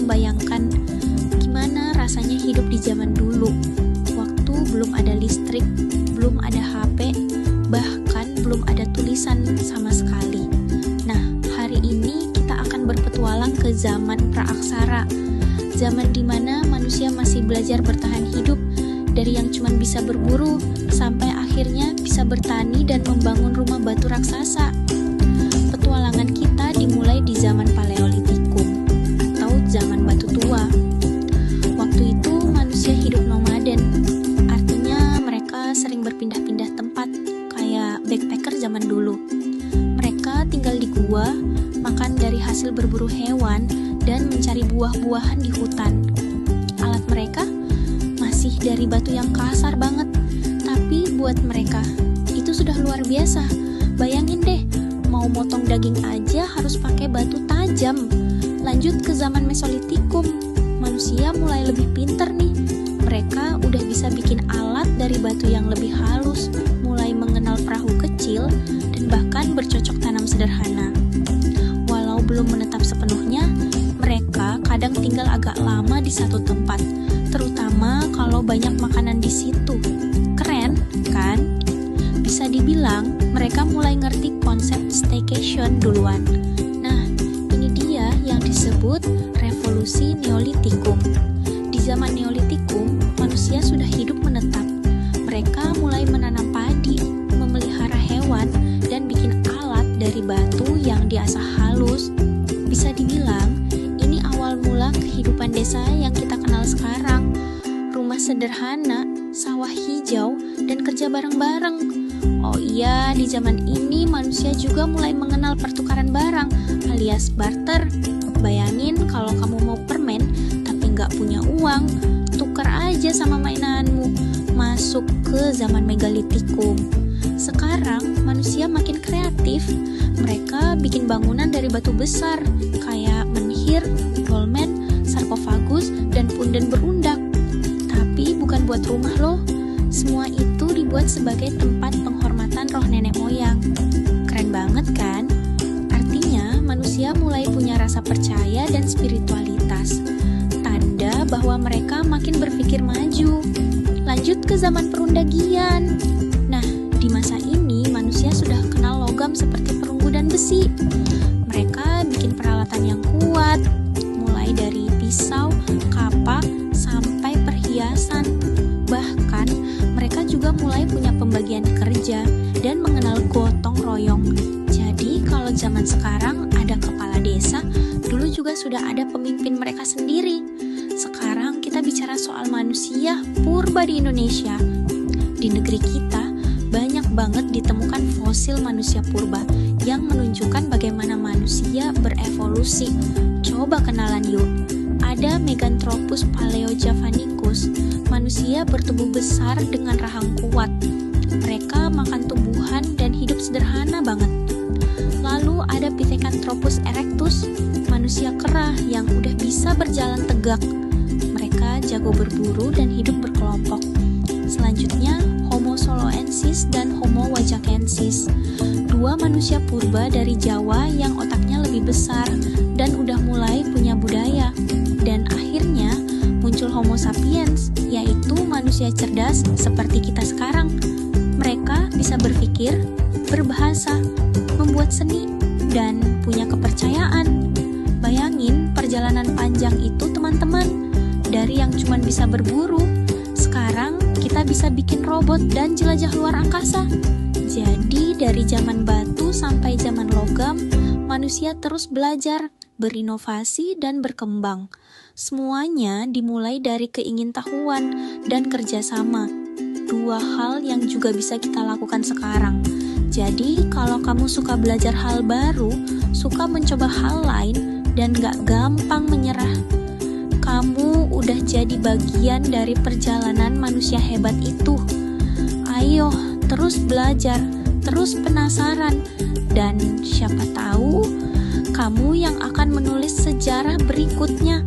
membayangkan gimana rasanya hidup di zaman dulu, waktu belum ada listrik, belum ada HP, bahkan belum ada tulisan sama sekali. Nah, hari ini kita akan berpetualang ke zaman praaksara, zaman dimana manusia masih belajar bertahan hidup, dari yang cuma bisa berburu sampai akhirnya bisa bertani dan membangun rumah batu raksasa. Petualangan kita dimulai di zaman Paleolitikum atau zaman batu tua. Waktu itu manusia hidup nomaden, artinya mereka sering berpindah-pindah tempat kayak backpacker zaman dulu. Mereka tinggal di gua, makan dari hasil berburu hewan, dan mencari buah-buahan di hutan. Alat mereka masih dari batu yang kasar banget, tapi buat mereka itu sudah luar biasa. Bayangin deh, mau motong daging aja harus pakai batu tajam. Lanjut ke zaman Mesolitikum, manusia mulai lebih pinter nih. Mereka udah bisa bikin alat dari batu yang lebih halus, mulai mengenal perahu kecil, dan bahkan bercocok tanam sederhana. Walau belum menetap sepenuhnya, mereka kadang tinggal agak lama di satu tempat, terutama kalau banyak makanan di situ. Keren, kan? Bisa dibilang mereka mulai ngerti konsep staycation duluan. Nah, ini dia yang disebut revolusi Neolitikum. Di zaman Neolitikum, manusia sudah hidup menetap. Mereka mulai menanam padi, memelihara hewan, dan bikin alat dari batu yang diasah halus. Bisa dibilang, ini awal mula kehidupan desa yang kita kenal sekarang. Rumah sederhana, sawah hijau, dan kerja bareng-bareng. Oh iya, di zaman ini manusia juga mulai mengenal pertukaran barang alias barter. Bayangin kalau kamu mau permen tapi nggak punya uang, tukar aja sama mainanmu. Masuk ke zaman Megalitikum. Sekarang manusia makin kreatif. Mereka bikin bangunan dari batu besar kayak menhir, dolmen, sarkofagus, dan punden berundak. Tapi bukan buat rumah loh. Semua itu dibuat sebagai tempat penghormatan roh nenek moyang. Keren banget kan? Artinya manusia mulai punya rasa percaya dan spiritualitas. Tanda bahwa mereka makin berpikir maju. Lanjut ke zaman perundagian. Nah, di masa ini manusia sudah kenal logam seperti perunggu dan besi. Mereka bikin peralatan yang kuat, mulai dari pisau, kapak, sampai perhiasan. Bahkan mereka juga mulai punya pembagian kerja dan mengenal gotong royong. Jadi kalau zaman sekarang ada kepala desa, dulu juga sudah ada pemimpin mereka sendiri. Sekarang kita bicara soal manusia purba di Indonesia. Di negeri kita banyak banget ditemukan fosil manusia purba yang menunjukkan bagaimana manusia berevolusi. Coba kenalan yuk. Ada Meganthropus paleojavanicus, manusia bertubuh besar dengan rahang kuat. Mereka makan tumbuhan dan hidup sederhana banget. Lalu ada Pithecanthropus erectus, manusia kera yang udah bisa berjalan tegak. Mereka jago berburu dan hidup berkelompok. Selanjutnya Homo soloensis dan Homo wajakensis, dua manusia purba dari Jawa yang otaknya lebih besar dan udah mulai punya budaya. Dan akhirnya muncul Homo sapiens, yaitu manusia cerdas seperti kita sekarang. Mereka bisa berpikir, berbahasa, membuat seni, dan punya kepercayaan. Bayangin perjalanan panjang itu teman-teman. Dari yang cuma bisa berburu, sekarang kita bisa bikin robot dan jelajah luar angkasa. Jadi dari zaman batu sampai zaman logam, manusia terus belajar, berinovasi, dan berkembang. Semuanya dimulai dari keingintahuan dan kerjasama. Dua hal yang juga bisa kita lakukan sekarang. Jadi kalau kamu suka belajar hal baru, suka mencoba hal lain, dan gak gampang menyerah, kamu udah jadi bagian dari perjalanan manusia hebat itu. Ayo, terus belajar, terus penasaran, dan siapa tahu kamu yang akan menulis sejarah berikutnya.